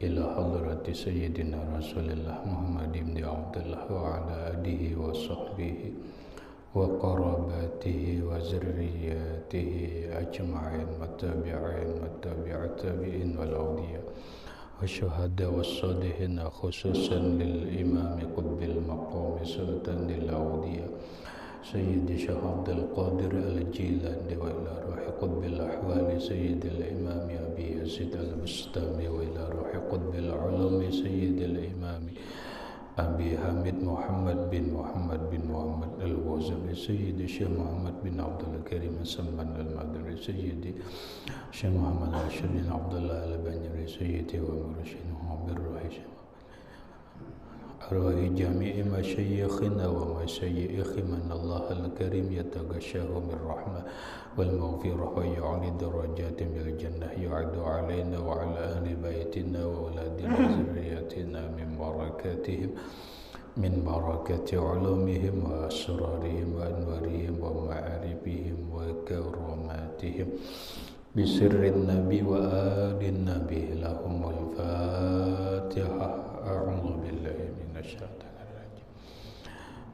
إلى حضرة سيدنا رسول الله محمد بن عبد الله وعلى آله وصحبه وقراباته وذرياته أجمعين والتابعين والتابع التابعين والأولياء والشهداء والصالحين خصوصا للإمام قطب المقام سلطان الأولياء سيدي شيخ عبد القادر الجيلاني وإلى روح قطب الأحوال سيد الإمام أبي يزيد البستامي وإلى روح قطب العلوم سيد الإمام أبي حميد محمد بن محمد الوزري سيدي الشيخ محمد بن عبد الكريم السمان المدني سيدي الشيخ محمد الشيخ بن عبد الله البنجري سيدي ومرشدنا بالروح أرواح جميع مشايخنا ومشايخ من الله الكريم يتغشاه من رحمة والمغفرة ويعلي درجاتهم بالجنة يعد علينا وعلى أهل بيتنا وأولادنا وذرياتنا من بركة علومهم وأسرارهم وأنوارهم ومعارفهم وكراماتهم بسر النبي وآل النبي لهم الفاتحة. أعوذ بالله من الشيطان الرجيم.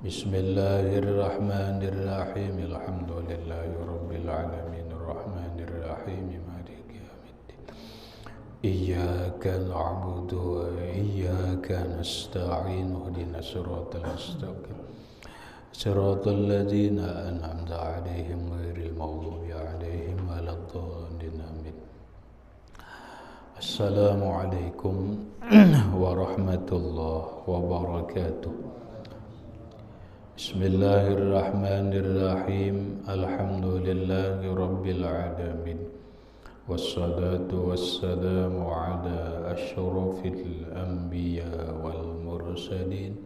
بسم الله الرحمن الرحيم. الحمد لله رب العالمين الرحمن الرحيم مالك يوم الدين. إياك نعبد وإياك نستعين اهدنا الصراط المستقيم صراط الذين أنعمت عليهم غير المغضوب عليهم ولا الضالين آمين. Assalamualaikum warahmatullahi wabarakatuh. Bismillahirrahmanirrahim. Alhamdulillahi rabbil alamin. Wassalatu wassalamu ala asyrafil anbiya wal mursalin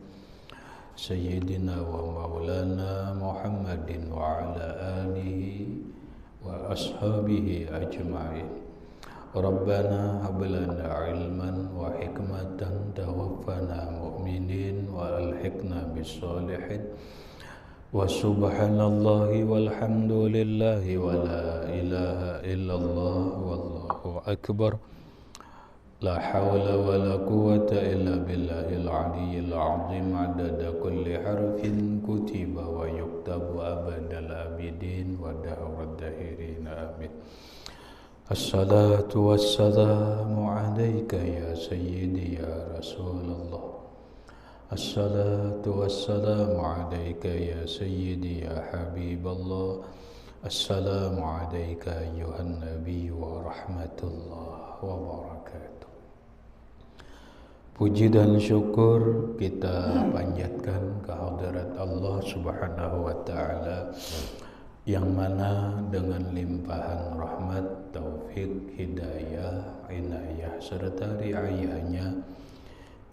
Sayyidina wa maulana Muhammadin wa ala alihi wa ashabihi ajma'in. Rabbana hablana ilman wa hikmatan tawaffana mu'minin wa alhiqna bis-solihin wa subhanallahi walhamdulillahi wa la ilaha illallah wallahu akbar. La hawla wa la quwwata illa billahil aliyyil azim. Adada kulli harfin kutiba wa yuktabu abadal abidin wa dahurad dahirin amin. Assalatu wassalamu alayka ya sayyidi ya Rasulullah. Assalatu wassalamu alayka ya sayyidi ya Habiballah. Assalamu alayka ayuhan nabi wa rahmatullah wa barakatuh. Puji dan syukur kita panjatkan kehadirat Allah Subhanahu wa ta'ala, yang mana dengan limpahan rahmat, taufik, hidayah, inayah serta riayahnya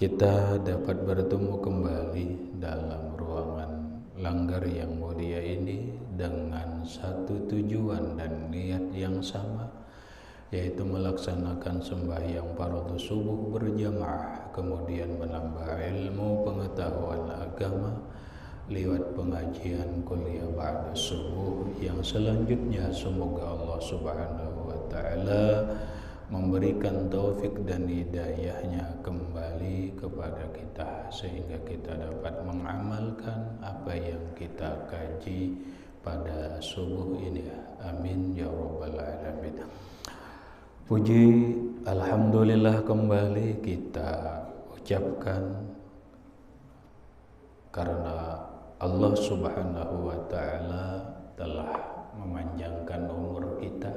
kita dapat bertemu kembali dalam ruangan langgar yang mulia ini dengan satu tujuan dan niat yang sama, yaitu melaksanakan sembahyang fardhu subuh berjamaah, kemudian menambah ilmu pengetahuan agama lewat pengajian kuliah ba'da subuh, yang selanjutnya semoga Allah Subhanahu wa ta'ala memberikan taufik dan hidayahnya kembali kepada kita sehingga kita dapat mengamalkan apa yang kita kaji pada subuh ini. Amin ya rabbal alamin. Puji alhamdulillah kembali kita ucapkan karena Allah Subhanahu wa ta'ala telah memanjangkan umur kita,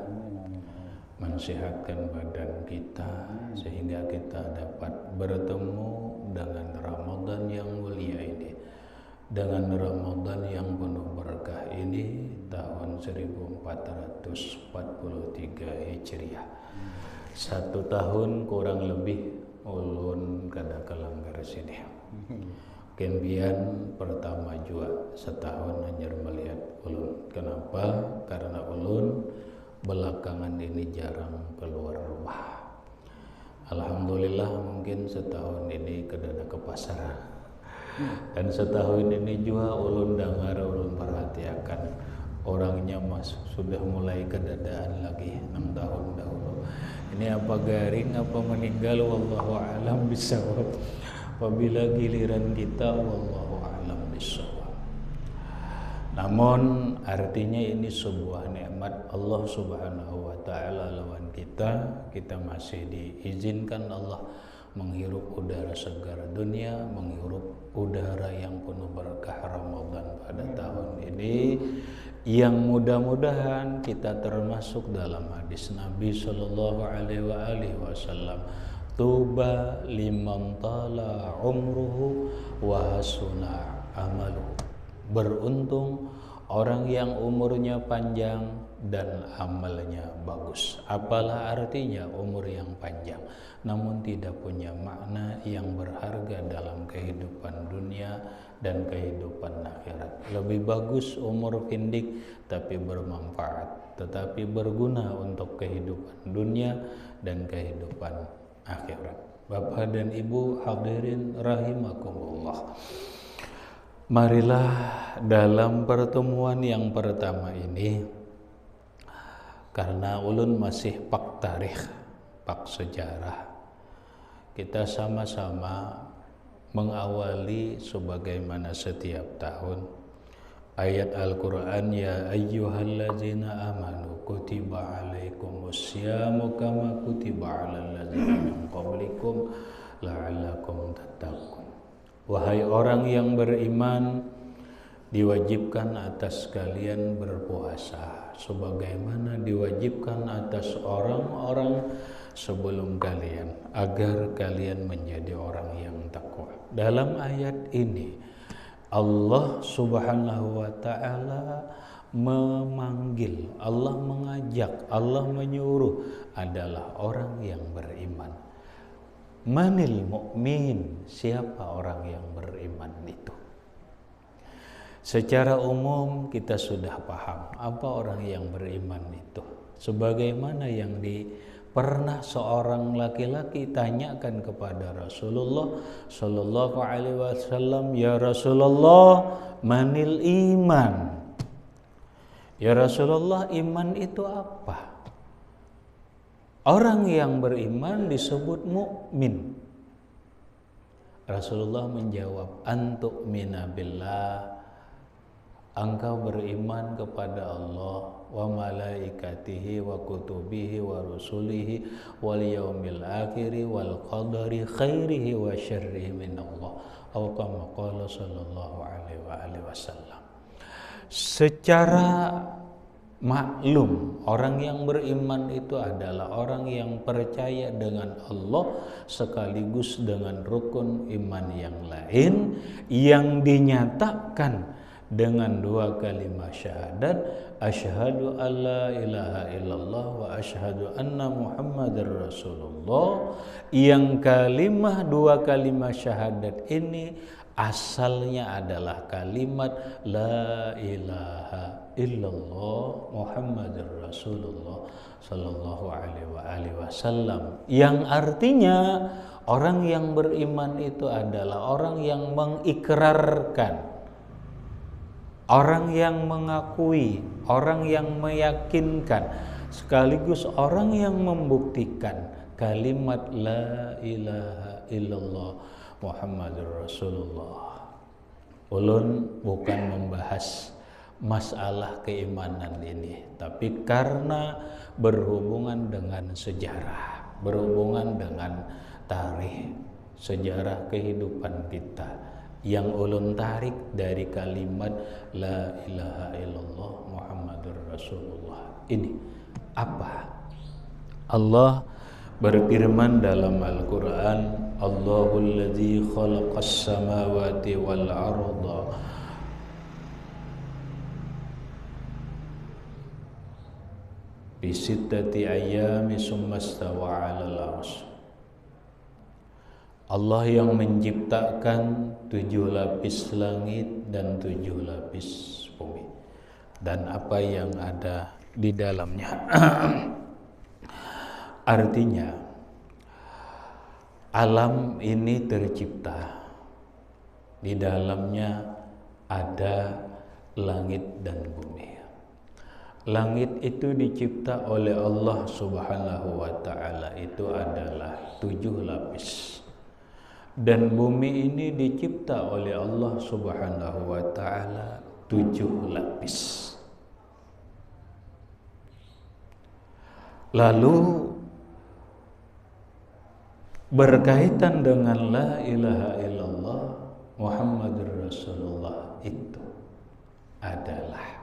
mensehatkan badan kita, sehingga kita dapat bertemu dengan Ramadan yang mulia ini, dengan Ramadan yang penuh berkah ini, tahun 1443 Hijriah. 1 tahun kurang lebih ulun kada kelanggar sini. Kembian pertama jua setahun hanya melihat ulun. Kenapa? Karena ulun belakangan ini jarang keluar rumah. Alhamdulillah mungkin setahun ini kedana ke pasar. Dan setahun ini juga ulun dengar, ulun perhatikan orangnya sudah mulai kedadaan lagi 6 tahun dahulu. Ini apa garing apa meninggal, wallahu a'lam bishawab. Apabila giliran kita, wallahu a'lam bishawab. Namun artinya ini sebuah nikmat Allah Subhanahu wa taala lawan kita masih diizinkan Allah menghirup udara segar dunia, menghirup udara yang penuh berkah Ramadan pada tahun ini, yang mudah-mudahan kita termasuk dalam hadis Nabi Shallallahu Alaihi Wasallam, tuba liman tala umruhu wa hasuna amaluhu. Beruntung orang yang umurnya panjang dan amalnya bagus. Apalah artinya umur yang panjang, namun tidak punya makna yang berharga dalam kehidupan dunia dan kehidupan akhirat. Lebih bagus umur pendek tapi bermanfaat, tetapi berguna untuk kehidupan dunia dan kehidupan akhirat. Bapak dan Ibu hadirin rahimakumullah. Marilah dalam pertemuan yang pertama ini, karena ulun masih pak tarikh, pak sejarah, kita sama-sama mengawali sebagaimana setiap tahun ayat Al-Quran, ya ayyuhallazina amanu kutiba alaikumusyamu kama kutiba alal ladzina min qablikum la'allakum tattaqun. Wahai orang yang beriman, diwajibkan atas kalian berpuasa sebagaimana diwajibkan atas orang-orang sebelum kalian, agar kalian menjadi orang yang takwa. Dalam ayat ini Allah Subhanahu wa taala memanggil, Allah mengajak, Allah menyuruh adalah orang yang beriman. Manil mu'min, siapa orang yang beriman itu? Secara umum kita sudah paham apa orang yang beriman itu. Sebagaimana yang pernah seorang laki-laki tanyakan kepada Rasulullah Sallallahu Alaihi Wasallam, ya Rasulullah, manil iman? Ya Rasulullah, iman itu apa? Orang yang beriman disebut mukmin. Rasulullah menjawab, antu'mina billah, engkau beriman kepada Allah, wa malaikatihi wa kutubihi wa rusulihi wal yaumil akhiri wal qadari khairihi wa syarrihi min Allah, atau kama qala sallallahu alaihi wasallam. Secara maklum, orang yang beriman itu adalah orang yang percaya dengan Allah sekaligus dengan rukun iman yang lain yang dinyatakan dengan dua kalimat syahadat, asyhadu alla ilaha illallah wa asyhadu anna muhammadar rasulullah. Yang dua kalimat syahadat ini asalnya adalah kalimat la ilaha illallah muhammadar rasulullah sallallahu alaihi wasallam, yang artinya orang yang beriman itu adalah orang yang mengikrarkan, orang yang mengakui, orang yang meyakinkan, sekaligus orang yang membuktikan kalimat la ilaha illallah Muhammadur Rasulullah. Ulun bukan membahas masalah keimanan ini, tapi karena berhubungan dengan sejarah, berhubungan dengan tarikh, sejarah kehidupan kita, yang ulun tarik dari kalimat la ilaha illallah Muhammadur Rasulullah ini apa? Allah berfirman dalam Al-Quran, Allahul ladzi khalaqas samawati wal arda bi sittati ayyami summa stawa 'alal 'arsy. Allah yang menciptakan 7 lapis langit dan 7 lapis bumi dan apa yang ada di dalamnya. Artinya alam ini tercipta, di dalamnya ada langit dan bumi. Langit itu dicipta oleh Allah Subhanahu wa ta'ala, itu adalah 7 lapis. Dan bumi ini dicipta oleh Allah Subhanahu wa ta'ala 7 lapis. Lalu berkaitan dengan la ilaha illallah Muhammadur Rasulullah itu adalah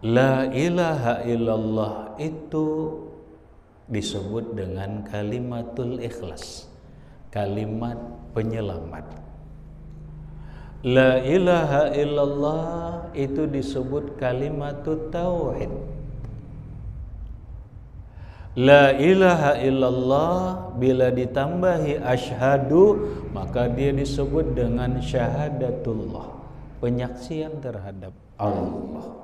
la ilaha illallah itu disebut dengan kalimatul ikhlas, kalimat penyelamat. La ilaha illallah itu disebut kalimatut tauhid. La ilaha illallah bila ditambahi asyhadu maka dia disebut dengan syahadatullah, penyaksian terhadap Allah.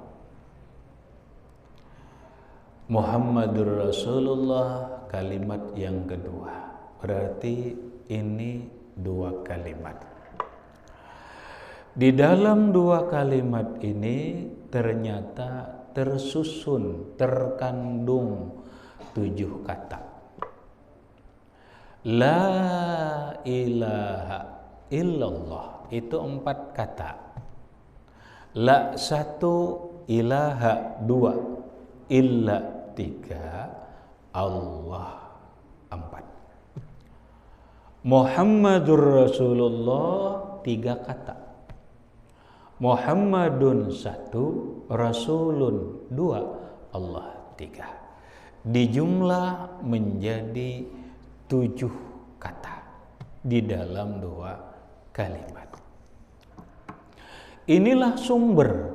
Muhammadur Rasulullah kalimat yang kedua. Berarti ini 2 kalimat. Di dalam 2 kalimat ini ternyata tersusun, terkandung 7 kata. La ilaha illallah itu 4 kata. La 1, ilaha 2, illa 3, Allah 4. Muhammadur Rasulullah 3 kata. Muhammadun 1, Rasulun 2, Allah 3. Dijumlah menjadi 7 kata di dalam 2 kalimat. Inilah sumber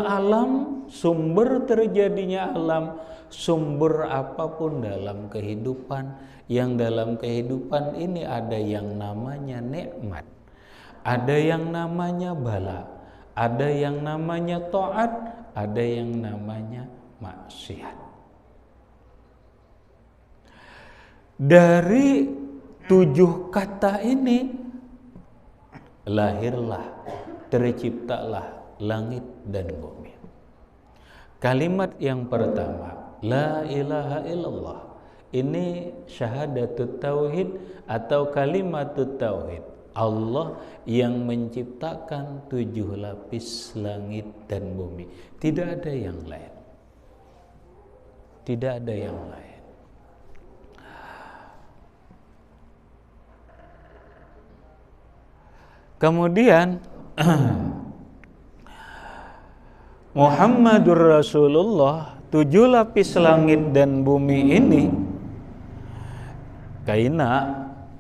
alam, sumber terjadinya alam, sumber apapun dalam kehidupan. Yang dalam kehidupan ini ada yang namanya nikmat, ada yang namanya bala, ada yang namanya taat, ada yang namanya maksiat. Dari 7 kata ini lahirlah, terciptalah langit dan bumi. Kalimat yang pertama, la ilaha illallah, ini syahadatut tauhid atau kalimatut tauhid. Allah yang menciptakan 7 lapis langit dan bumi. Tidak ada yang lain. Tidak ada yang lain. Kemudian Muhammadur Rasulullah, 7 lapis langit dan bumi ini kaina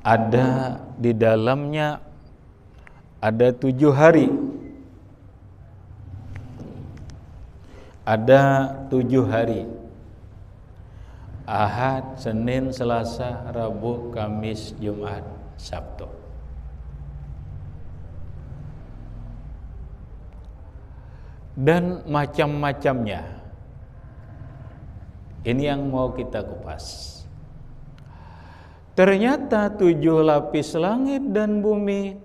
ada di dalamnya ada 7 hari. Ada 7 hari. Ahad, Senin, Selasa, Rabu, Kamis, Jumat, Sabtu. Dan macam-macamnya. Ini yang mau kita kupas. Ternyata 7 lapis langit dan bumi,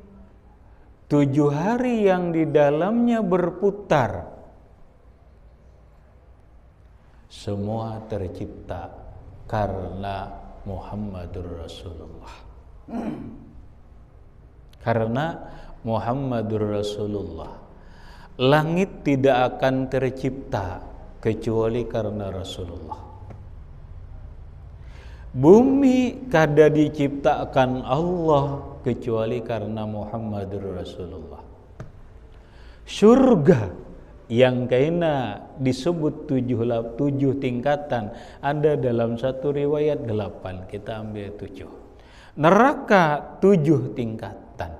7 hari yang di dalamnya berputar, semua tercipta karena Muhammadur Rasulullah. Karena Muhammadur Rasulullah. Langit tidak akan tercipta kecuali karena Rasulullah. Bumi kada diciptakan Allah kecuali karena Muhammadur Rasulullah. Surga yang kaina disebut 7 tingkatan, ada dalam satu riwayat 8, kita ambil 7. Neraka 7 tingkatan,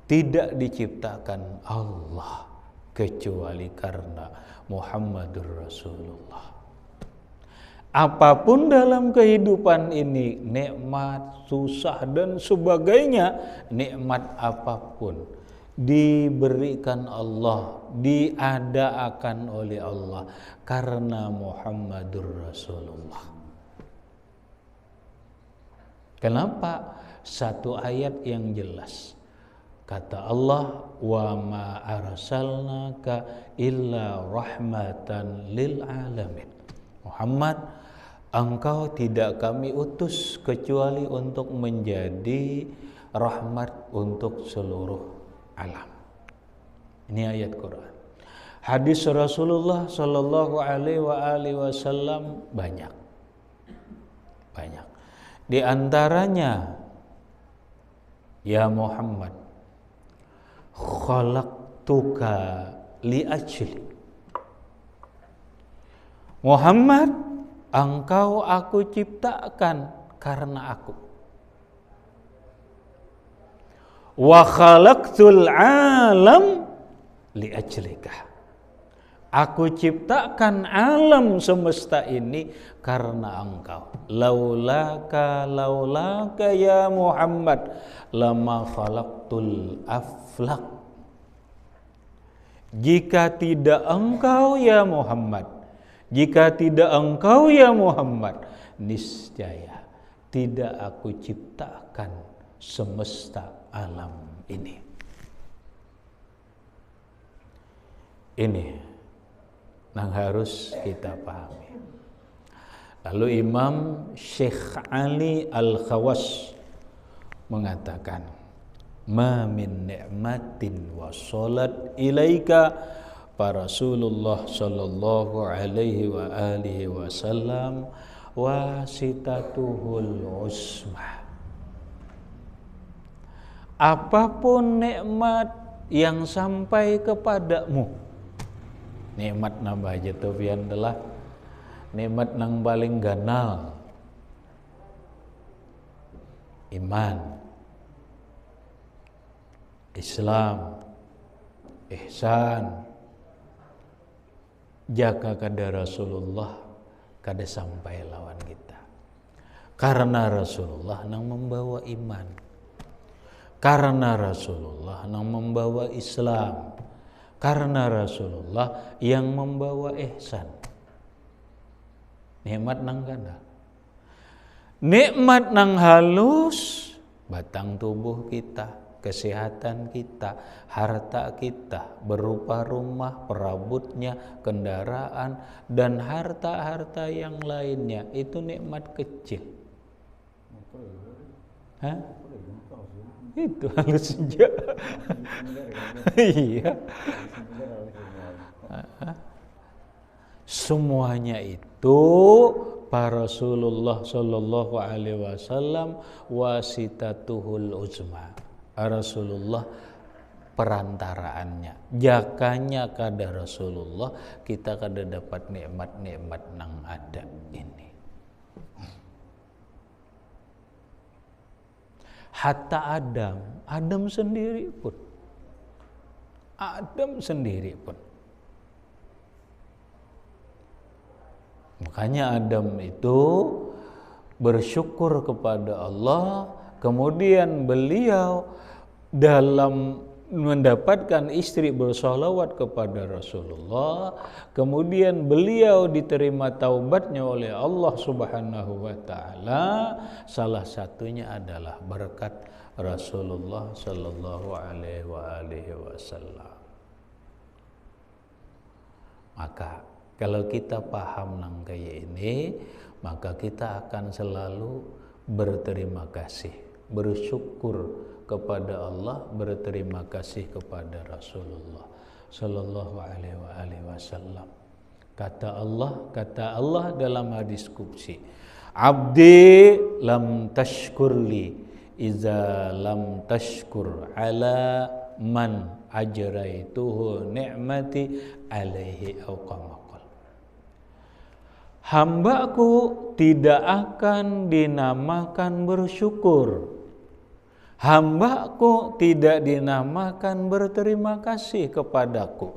tidak diciptakan Allah kecuali karena Muhammadur Rasulullah. Apapun dalam kehidupan ini, nikmat, susah dan sebagainya, nikmat apapun diberikan Allah, diadakan oleh Allah karena Muhammadur Rasulullah. Kenapa? Satu ayat yang jelas. Kata Allah, wa ma arsalnaka illa rahmatan lil alamin. Muhammad, engkau tidak kami utus kecuali untuk menjadi rahmat untuk seluruh alam. Ini ayat Quran. Hadis Rasulullah sallallahu alaihi wasallam banyak. Di antaranya, ya Muhammad, khalaqtuka li ajli. Muhammad, engkau aku ciptakan karena aku. Wa khalaqtul alam li ajlika. Aku ciptakan alam semesta ini karena engkau. Laulaka ya Muhammad lama khalaqtul aflaq. Jika tidak engkau ya Muhammad, niscaya tidak aku ciptakan semesta alam ini. Ini yang harus kita pahami. Lalu Imam Syekh Ali Al-Khawas mengatakan, ma min ni'matin wasalat ilaika Rasulullah sallallahu alaihi wa alihi wasallam wasitatuhul usmah. Apapun nikmat yang sampai kepadamu, nikmat nambah jatuhian adalah nikmat nang paling ganal, iman, Islam, ihsan, jaga kada Rasulullah kada sampai lawan kita. Karena Rasulullah nang membawa iman, karena Rasulullah nang membawa Islam, karena Rasulullah yang membawa ihsan. Nikmat nang ganda, nikmat nang halus, batang tubuh kita, kesehatan kita, harta kita berupa rumah, perabotnya, kendaraan, dan harta-harta yang lainnya. Itu nikmat kecil. Hah? Itu halus saja. Iya. Semuanya itu para Rasulullah sallallahu alaihi wasallam wasitatuhul uzma. Rasulullah perantaraannya. Jakanya kada Rasulullah kita kada dapat nikmat-nikmat nang ada ini. Hatta Adam sendiri pun. Makanya Adam itu bersyukur kepada Allah, kemudian beliau dalam mendapatkan istri bersolawat kepada Rasulullah, kemudian beliau diterima taubatnya oleh Allah Subhanahu wa taala. Salah satunya adalah berkat Rasulullah sallallahu alaihi wasallam. Maka kalau kita paham nang kayak ini, maka kita akan selalu berterima kasih, bersyukur kepada Allah, berterima kasih kepada Rasulullah sallallahu alaihi wasallam. Kata Allah dalam hadis qudsi, "Abdi lam tashkurli iza lam tashkur ala man ajraituhu ni'mati alaihi au qama." Hambaku tidak akan dinamakan bersyukur, hambaku tidak dinamakan berterima kasih kepadaku,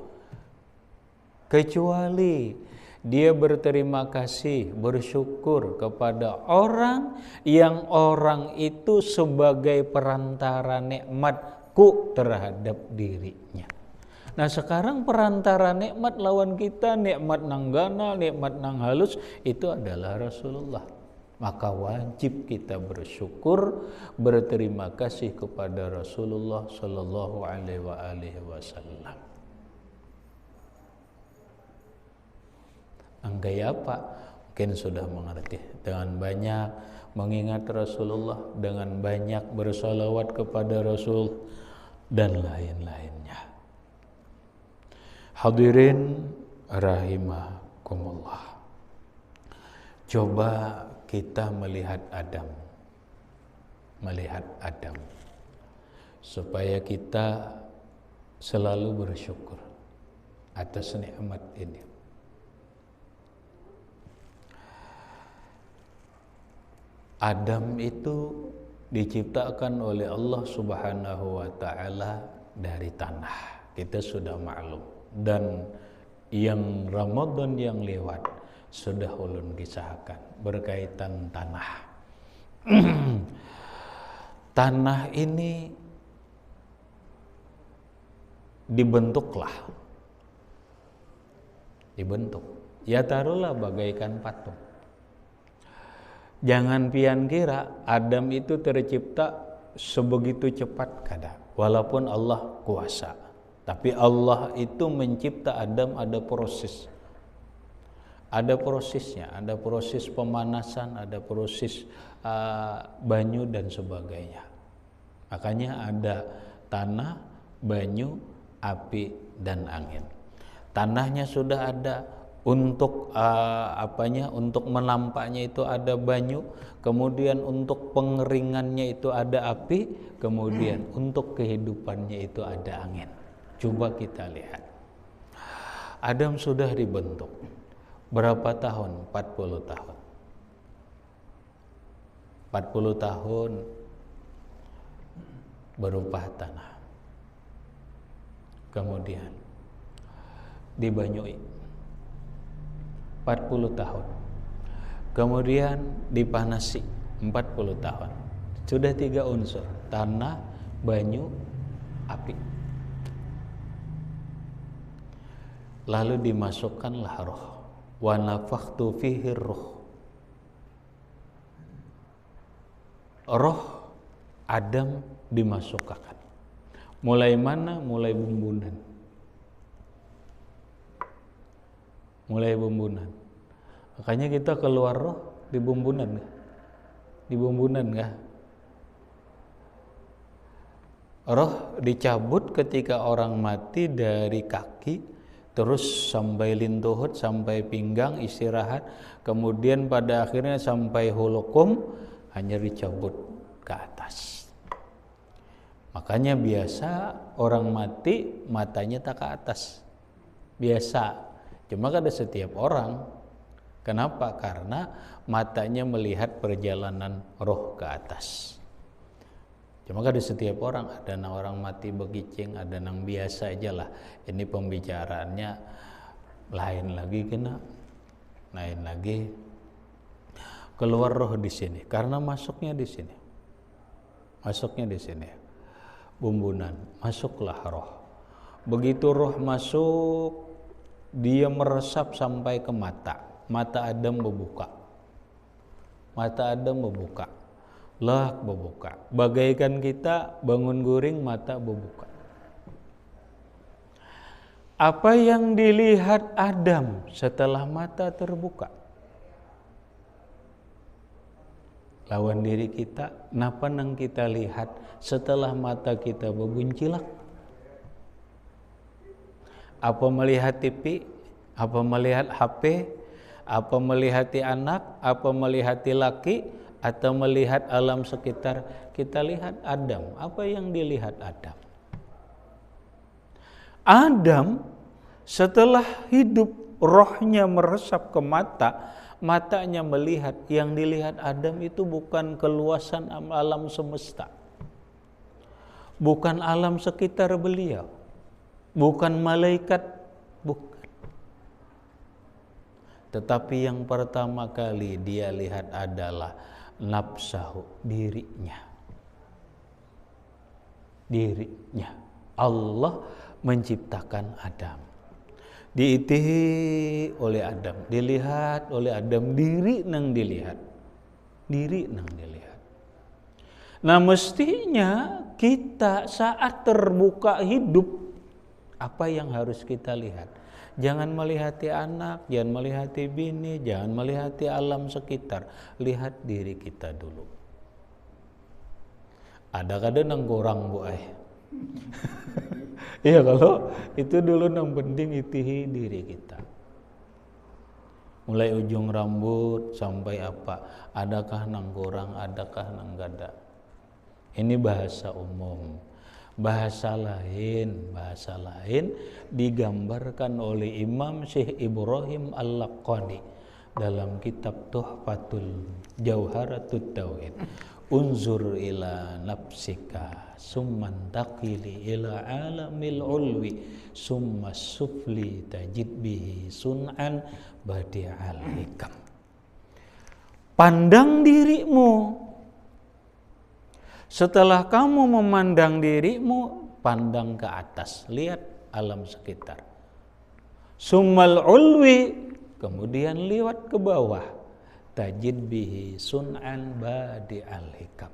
kecuali dia berterima kasih, bersyukur kepada orang yang orang itu sebagai perantara nikmatku terhadap dirinya. Nah sekarang perantara nikmat lawan kita, nikmat nang ganal, nikmat nang halus, itu adalah Rasulullah. Maka wajib kita bersyukur, berterima kasih kepada Rasulullah Sallallahu Alaihi Wasallam. Anggai apa? Mungkin sudah mengerti. Dengan banyak mengingat Rasulullah, dengan banyak bersalawat kepada Rasul, dan lain-lainnya. Hadirin rahimakumullah. Coba kita melihat Adam, supaya kita selalu bersyukur atas nikmat ini. Adam itu diciptakan oleh Allah Subhanahu wa Ta'ala dari tanah. Kita sudah maklum. Dan yang Ramadan yang lewat sudah ulun kisahkan berkaitan tanah. Tanah ini dibentuk. Ya taruhlah bagaikan patung. Jangan pian kira Adam itu tercipta sebegitu cepat kada. Walaupun Allah kuasa, tapi Allah itu mencipta Adam ada proses. Ada prosesnya, ada proses pemanasan, ada proses banyu dan sebagainya. Makanya ada tanah, banyu, api dan angin. Tanahnya sudah ada. Untuk untuk menampaknya itu ada banyu, kemudian untuk pengeringannya itu ada api, kemudian untuk kehidupannya itu ada angin. Coba kita lihat. Adam sudah dibentuk. Berapa tahun? 40 tahun. 40 tahun berupa tanah. Kemudian dibanyui 40 tahun. Kemudian dipanasi 40 tahun. Sudah 3 unsur, tanah, banyu, api. Lalu dimasukkanlah roh. Wa nafakhtu fihi ruh. Roh Adam dimasukkan. Mulai mana? Mulai bumbunan. Makanya kita keluar roh di bumbunan enggak? Di bumbunan enggak? Roh dicabut ketika orang mati dari kaki, terus sampai lintuhut, sampai pinggang istirahat, kemudian pada akhirnya sampai hulukum, hanya dicabut ke atas. Makanya biasa orang mati matanya tak ke atas. Biasa. Cuma ada setiap orang. Kenapa? Karena matanya melihat perjalanan roh ke atas. Cuma ada setiap orang. Ada yang orang mati begicing, ada yang biasa aja lah. Ini pembicaraannya lain lagi kena. Lain lagi. Keluar roh di sini. Karena masuknya di sini. Bumbunan. Masuklah roh. Begitu roh masuk, dia meresap sampai ke mata. Mata Adam berbuka. Berbuka. Bagaikan kita bangun guring, mata berbuka. Apa yang dilihat Adam setelah mata terbuka? Lawan diri kita, napa nang kita lihat setelah mata kita berbuncilak? Apa melihat TV? Apa melihat HP? Apa melihati anak, apa melihati laki, atau melihat alam sekitar? Kita lihat Adam. Apa yang dilihat Adam? Adam setelah hidup, rohnya meresap ke mata, matanya melihat. Yang dilihat Adam itu bukan keluasan alam semesta, bukan alam sekitar beliau, bukan malaikat, bukan. Tetapi yang pertama kali dia lihat adalah nafsahu, dirinya. Allah menciptakan Adam. Diitihi oleh Adam, dilihat oleh Adam, diri nang dilihat. diri nang dilihat. Nah mestinya kita saat terbuka hidup, apa yang harus kita lihat? Jangan melihati anak, jangan melihati bini, jangan melihati alam sekitar. Lihat diri kita dulu. Ada kadang nang kurang bu Iya kalau itu dulu nang penting itihi diri kita. Mulai ujung rambut sampai apa? Adakah nang kurang, adakah nang gada? Ini bahasa umum. Bahasa lain digambarkan oleh Imam Syekh Ibrahim Al-Laqani dalam kitab Tuhfatul Jauharatut Tauhid. Unzur ila nafsika summan taqili ila alamil ulwi summa sufli tajid bihi sun'an badi'al hikam. Pandang dirimu. Setelah kamu memandang dirimu, pandang ke atas, lihat alam sekitar. Summal ulwi, kemudian lihat ke bawah. Tajid bihi sun'an badi'al hikam.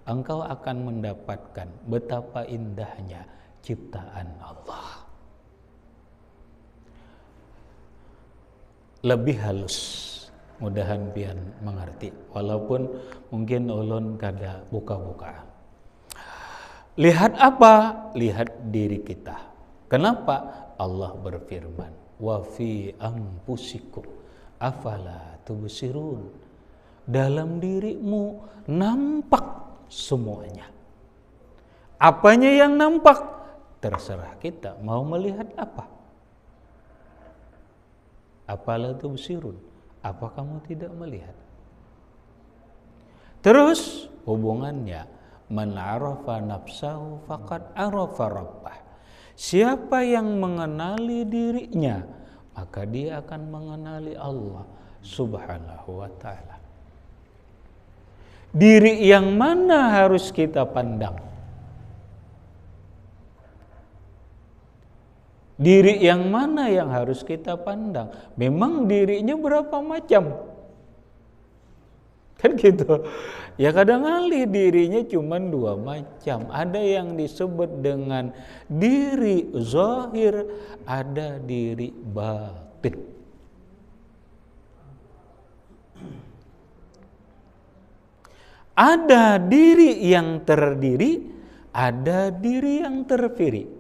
Engkau akan mendapatkan betapa indahnya ciptaan Allah. Lebih halus, mudahan pian mengerti, walaupun mungkin ulun kada buka-buka. Lihat apa? Lihat diri kita. Kenapa? Allah berfirman, wa fi anfusikum afala tubsirun. Dalam dirimu nampak semuanya. Apanya yang nampak? Terserah kita mau melihat apa. Afala tubsirun. Apa kamu tidak melihat? Terus hubungannya, man arafa nafsahu faqad arafa rabbah. Siapa yang mengenali dirinya, maka dia akan mengenali Allah Subhanahu wa ta'ala. Diri yang mana harus kita pandang? Diri yang mana yang harus kita pandang? Memang dirinya berapa macam? Kan gitu. Ya kadang kali dirinya cuma 2 macam. Ada yang disebut dengan diri zahir, ada diri batin. Ada diri yang terdiri, ada diri yang terpiri.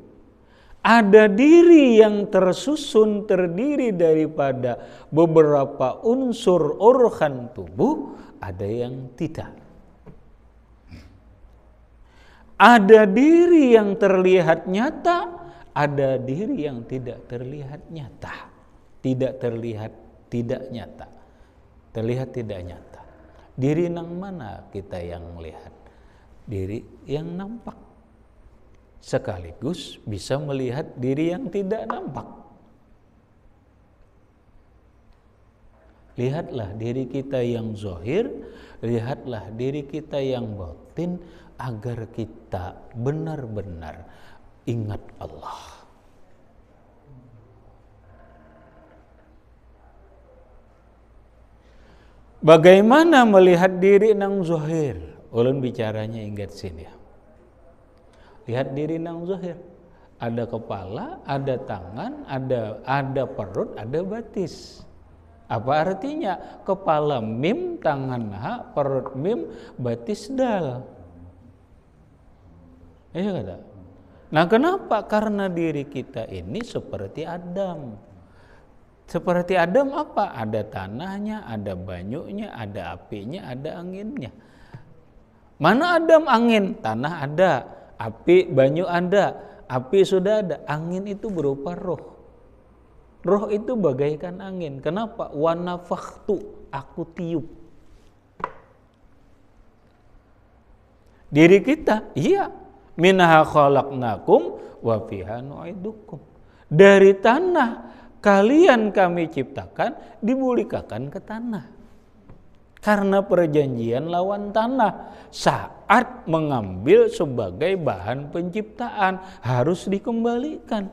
Ada diri yang tersusun terdiri daripada beberapa unsur organ tubuh, ada yang tidak. Ada diri yang terlihat nyata, ada diri yang tidak terlihat nyata. Tidak terlihat tidak nyata. Terlihat tidak nyata. Diri nang mana kita yang melihat? Diri yang nampak. Sekaligus bisa melihat diri yang tidak nampak. Lihatlah diri kita yang zahir, lihatlah diri kita yang batin, agar kita benar-benar ingat Allah. Bagaimana melihat diri nang zahir? Ulun bicaranya ingat sini ya. Lihat diri nang zahir. Ada kepala, ada tangan, ada perut, ada batis. Apa artinya? Kepala mim, tangan ha, perut mim, batis dal. Iya kata. Nah kenapa? Karena diri kita ini seperti Adam. Seperti Adam apa? Ada tanahnya, ada banyunya, ada apinya, ada anginnya. Mana Adam angin? Tanah ada. Api, banyu ada, api sudah ada, angin itu berupa roh. Roh itu bagaikan angin. Kenapa? Wa nafakhtu, aku tiup. Diri kita, iya. Minha khalaqnakum wa fiha nu'idukum. Dari tanah kalian kami ciptakan, dimulikakan ke tanah. Karena perjanjian lawan tanah saat mengambil sebagai bahan penciptaan harus dikembalikan.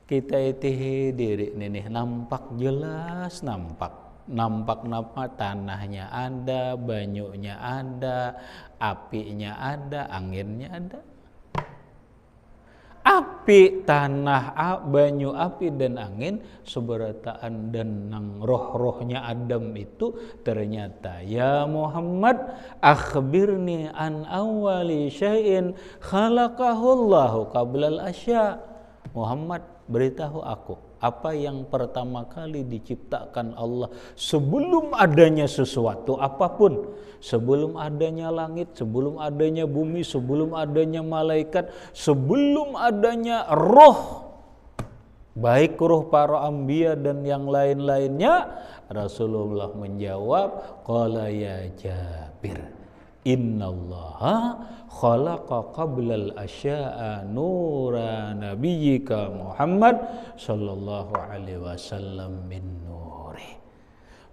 kita itu diri nih nampak jelas, nampak tanahnya ada, banyunya ada, apinya ada, anginnya ada. Api, tanah, banyu, api dan angin seberataan dan nang roh-rohnya Adam itu ternyata ya Muhammad akhbirni an awwali syai'in khalaqahullahu qablal asya. Muhammad, beritahu aku apa yang pertama kali diciptakan Allah sebelum adanya sesuatu apapun, sebelum adanya langit, sebelum adanya bumi, sebelum adanya malaikat, sebelum adanya roh, baik roh para anbiya dan yang lain-lainnya. Rasulullah menjawab, qala ya Jabir, innallaha khalaqa qablal asya'a nura nabiyyika Muhammad sallallahu alaihi wasallam min nuri.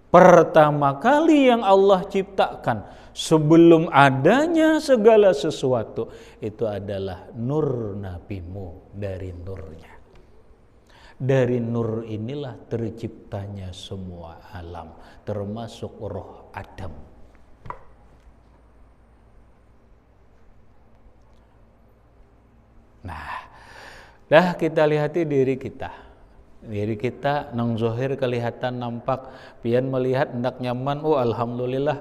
Pertama kali yang Allah ciptakan sebelum adanya segala sesuatu itu adalah nur nabimu, dari nurnya. Dari nur inilah terciptanya semua alam, termasuk roh Adam. Nah, dah kita lihati diri kita. Diri kita nang zohir kelihatan nampak, pian melihat hendak nyaman, oh alhamdulillah,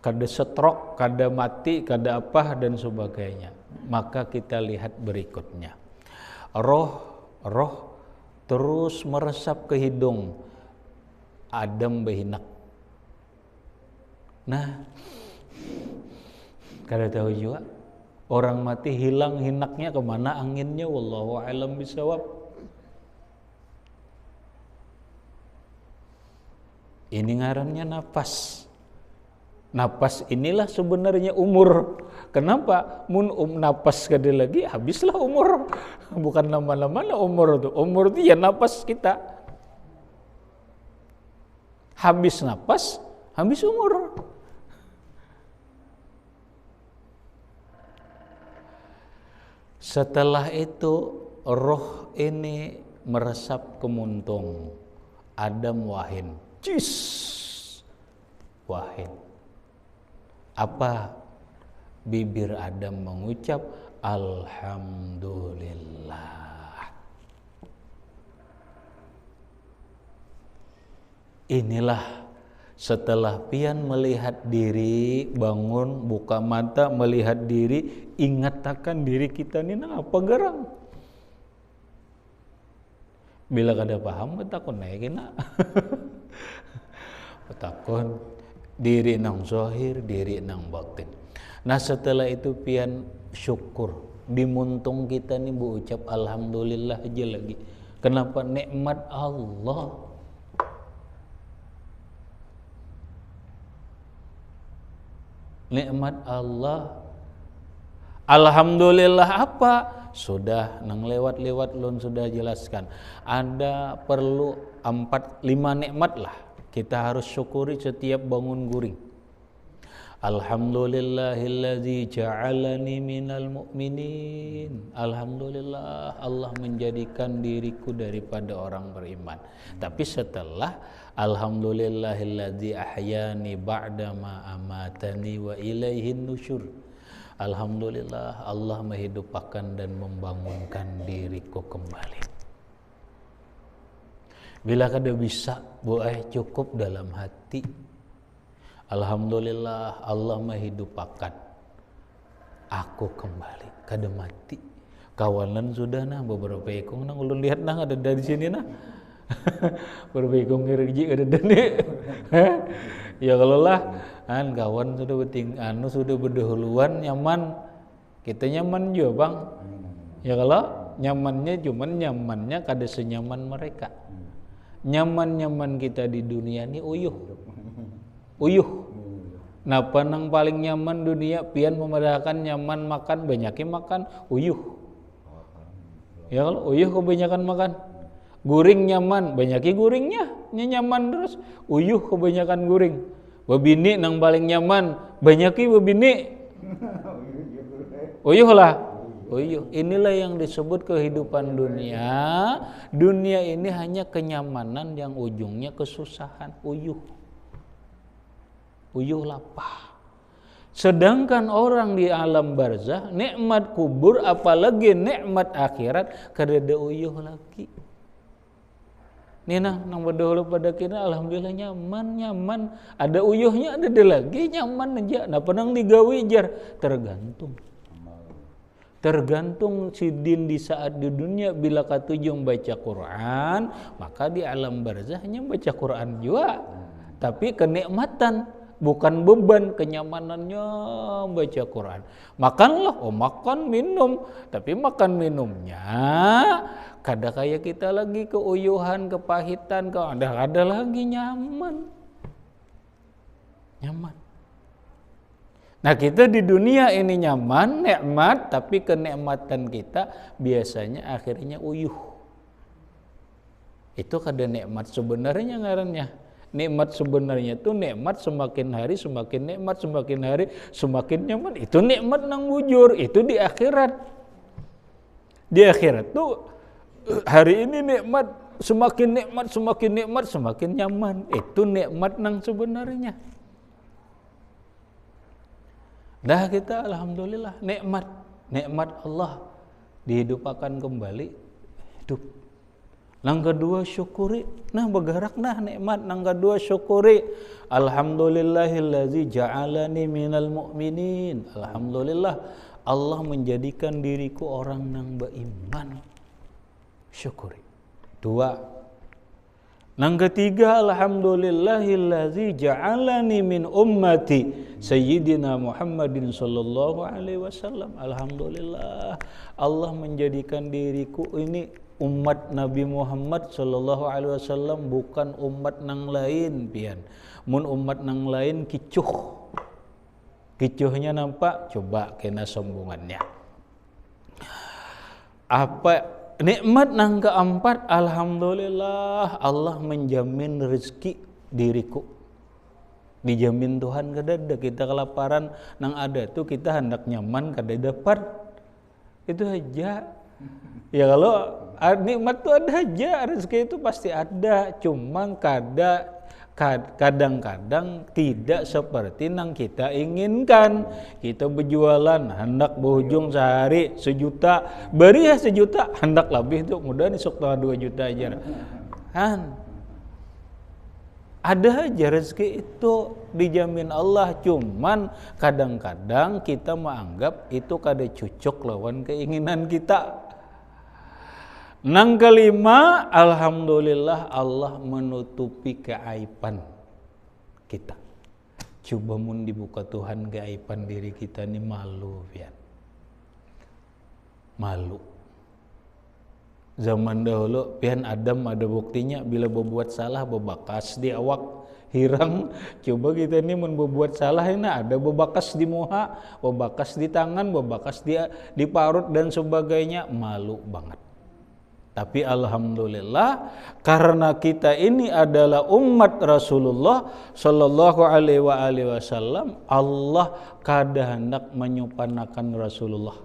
kada stroke, kada mati, kada apa dan sebagainya. Maka kita lihat berikutnya. Roh terus meresap ke hidung Adam behinak. Nah, kada tahu juga orang mati hilang hinaknya kemana anginnya, wallahu a'lam bishawab. Ini ngarannya napas. Napas inilah sebenarnya umur. Kenapa? Mun napas kada lagi habislah umur. Bukan lama-lama lah umur itu. Umur itu ya napas kita. Habis napas, habis umur. Setelah itu roh ini meresap ke muntung. Adam wahin. Wahin. Apa? Bibir Adam mengucap alhamdulillah. Inilah setelah pian melihat diri, bangun, buka mata, melihat diri, ingat akan diri kita ini apa garang. Bila kada paham, takon naikin nak. Takon diri nang zahir, diri nang batin. Nah setelah itu pian syukur, dimuntung kita nih berucap alhamdulillah aja lagi. Kenapa? Nikmat Allah. Nikmat Allah. Alhamdulillah apa? Sudah nang lewat-lewat lun sudah jelaskan. Ada perlu 4-5 nikmat lah kita harus syukuri setiap bangun guring. Alhamdulillahilladzi ja'alani minal mu'minin. Alhamdulillah Allah menjadikan diriku daripada orang beriman. Tapi setelah alhamdulillahilladzi ahyani ba'dama amatani wa ilaihin nusyur. Alhamdulillah Allah menghidupkan dan membangunkan diriku kembali. Bila kada bisa, boleh cukup dalam hati. Alhamdulillah Allah menghidupkan aku kembali, kada mati. Kawanan sudah nah beberapa ekong nah ulun lihat nah ada dari sini nah. Beberapa ekong kerja ada dani. Ya kalau lah kan kawan sudah sudah berdahuluan nyaman. Kita nyaman juga, Bang. Ya kalau nyamannya kada senyaman mereka. Nyaman kita di dunia ini uyuh. Napa nang paling nyaman dunia pian memadakan nyaman makan banyakin makan uyuh. Ya kalau uyuh kebanyakan makan. Guring nyaman banyakin guringnya nyaman terus. Uyuh kebanyakan guring. Babini nang paling nyaman banyakin babini. Uyuh lah. uyuh. Inilah yang disebut kehidupan dunia. Dunia ini hanya kenyamanan yang ujungnya kesusahan, uyuh. Uyuh lapah. Sedangkan orang di alam barzah, nikmat kubur apalagi nikmat akhirat kada uyuh lagi. Nina nang berdahulu pada kita alhamdulillah nyaman. Ada uyuhnya ada lagi nyaman aja. Nah penang digawi jar tergantung sidin di saat di dunia bila katujung baca Quran, maka di alam barzahnya baca Quran juga. Tapi kenikmatan bukan beban, kenyamanannya baca Quran. Makanlah, makan minum, tapi makan minumnya kada kayak kita lagi keuyuhan, kepahitan, ada lagi nyaman. Nah kita di dunia ini nyaman, nikmat, tapi kenikmatan kita biasanya akhirnya uyuh. Itu kada nikmat sebenarnya ngarannya. Nikmat sebenarnya itu nikmat semakin hari semakin nikmat, semakin hari semakin nyaman. Itu nikmat nang bujur, itu di akhirat. Di akhirat tuh hari ini nikmat, semakin nyaman. Itu nikmat nang sebenarnya. Dah kita alhamdulillah nikmat Allah dihidupkan kembali hidup. Nang kedua syukuri, nah bergerak nah nikmat. Nang kedua syukuri, alhamdulillahillazi ja'alani minal mu'minin. Alhamdulillah Allah menjadikan diriku orang nang beriman. Syukuri. Dua. Nang ketiga, alhamdulillahillazi ja'alani min ummati sayyidina Muhammadin sallallahu alaihi wasallam. Alhamdulillah Allah menjadikan diriku ini umat Nabi Muhammad sallallahu alaihi wasallam, bukan umat nang lain pian. Mun umat nang lain kicuhnya nampak, coba kena sombongannya. Apa nikmat nang keempat, alhamdulillah Allah menjamin rezeki diriku. Dijamin Tuhan kada kita kelaparan nang ada tuh kita hendak nyaman kada dapat. Itu aja. Ya kalau nikmat tuh ada aja, rezeki itu pasti ada, cuman kadang-kadang tidak seperti nang kita inginkan. Kita berjualan hendak berujung sehari 1 juta, beri ya 1 juta, hendak lebih tuh mudah nih sok 2 juta aja. Ada aja rezeki itu dijamin Allah, cuman kadang-kadang kita menganggap itu kada cocok lawan keinginan kita. Nang kelima, alhamdulillah Allah menutupi keaiban kita. Coba mun dibuka Tuhan keaiban diri kita ni malu ya. Malu. Zaman dahulu pian Adam ada buktinya bila berbuat salah bebakas di awak hirang. Coba kita ni mun berbuat salah ini ada bebakas di muka, bebakas di tangan, bebakas di parut dan sebagainya, malu banget. Tapi alhamdulillah karena kita ini adalah umat Rasulullah sallallahu alaihi wasallam, Allah kada hendak menyupanakan Rasulullah.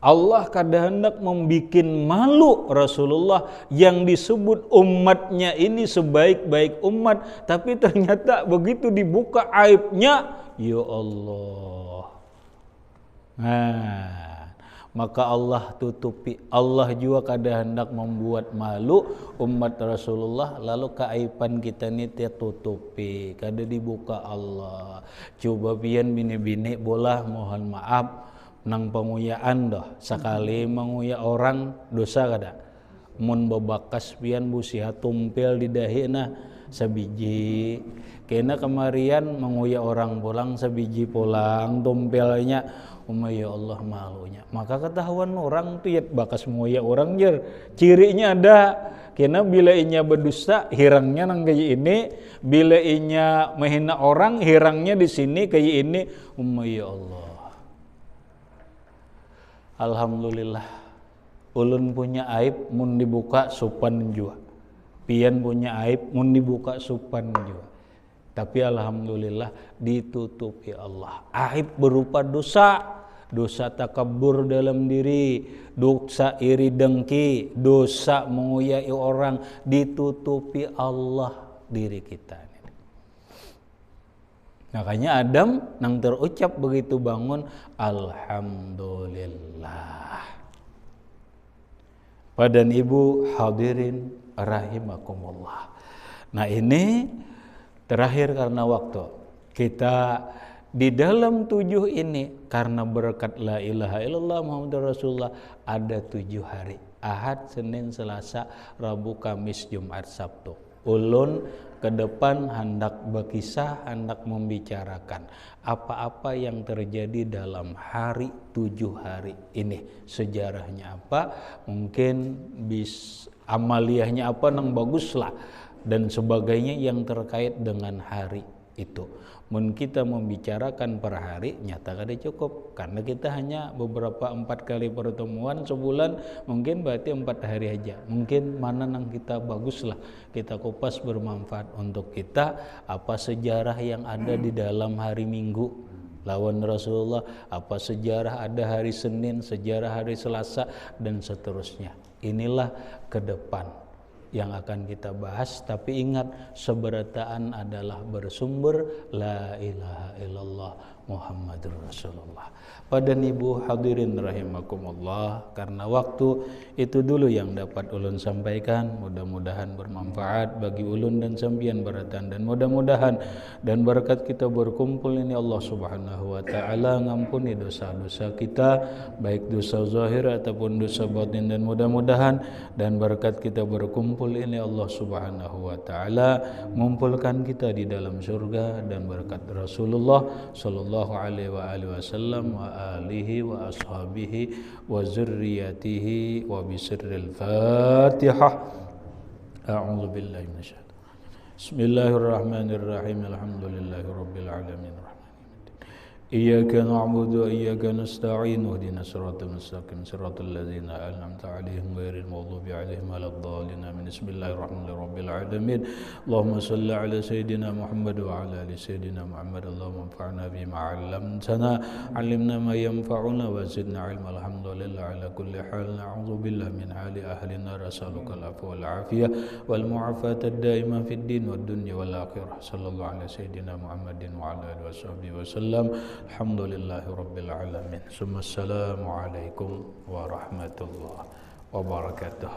Allah kada hendak membikin malu Rasulullah yang disebut umatnya ini sebaik-baik umat, tapi ternyata begitu dibuka aibnya, ya Allah. Maka Allah tutupi. Allah juga kada hendak membuat malu umat Rasulullah, lalu keaiban kita ni tutupi, kada dibuka Allah. Coba pian bini-bini bolah mohon maaf nang penguyaan dah sekali menguya orang dosa kada. Mun bebakas pian busiha tumpel di dahina sabiji, kena kemarian menguya orang pulang sabiji pulang tumpelnya, ya Allah malunya. Maka ketahuan orang tuh ya bakas menguya orang jer, cirinya ada. Kena bila inya berdusta hirangnya nang kayak ini, bila inya menghina orang hirangnya di sini kayak ini, ya Allah. Alhamdulillah ulun punya aib mun dibuka supan jua, pian punya aib mun dibuka supan jua, tapi alhamdulillah ditutupi Allah. Aib berupa dosa dosa takabur dalam diri, dosa iri dengki, dosa menguyai orang, ditutupi Allah diri kita. Makanya Adam nang terucap begitu bangun, alhamdulillah. Badan ibu hadirin rahimakumullah. Nah ini terakhir karena waktu. Kita di dalam 7 ini karena berkat la ilaha illallah Muhammadur Rasulullah ada 7 hari. Ahad, Senin, Selasa, Rabu, Kamis, Jumat, Sabtu. Ulun ke depan hendak berkisah, hendak membicarakan apa-apa yang terjadi dalam hari 7 hari ini. Sejarahnya apa? Mungkin amaliyahnya apa nang baguslah dan sebagainya yang terkait dengan hari itu. Mun kita membicarakan per hari nyata kada cukup karena kita hanya beberapa 4 kali pertemuan sebulan, mungkin berarti 4 hari aja. Mungkin mana nang kita baguslah kita kupas bermanfaat untuk kita, apa sejarah yang ada di dalam hari Minggu lawan Rasulullah, apa sejarah ada hari Senin, sejarah hari Selasa dan seterusnya. Inilah ke depan yang akan kita bahas, tapi ingat seberataan adalah bersumber la ilaha illallah Muhammadur Rasulullah. Pada ibu hadirin rahimakumullah, karena waktu itu dulu yang dapat ulun sampaikan, mudah-mudahan bermanfaat bagi ulun dan sambian beratan, dan mudah-mudahan dan berkat kita berkumpul ini Allah Subhanahu wa taala ngampuni dosa-dosa kita, baik dosa zahir ataupun dosa batin, dan mudah-mudahan dan berkat kita berkumpul ini Allah Subhanahu wa taala mengumpulkan kita di dalam surga, dan berkat Rasulullah sallallahu alaihi wasallam wa alihi wa ashabihi wa zurriyatihi wa bisirril Fatihah. A'udzu billahi minasyaitonir. Bismillahirrahmanirrahim. Alhamdulillahirabbil alamin. Iyyaka na'budu wa iyyaka nasta'in. Ihdinas siratal mustaqim, siratal ladzina an'amta 'alaihim ghairil maghdubi 'alaihim waladdallin. Bismillahirrahmanirrahim. Allahumma shalli 'ala sayidina Muhammad wa 'ala ali sayidina Muhammad. Allahumma anfa'na bima 'allamtana, 'allimna ma yanfa'una wa zidna 'ilma. Alhamdulillah 'ala kulli hal. Na'udzu billahi min hali ahli nar. As'aluka al-'afwa wal 'afiyah wal mu'afata ad-daimah fid din wad dunya wal akhirah. Sallallahu 'ala sayidina Muhammadin wa 'ala alihi washabbihi wasallam. Alhamdulillahi rabbil alamin. Assalamualaikum warahmatullahi wabarakatuh.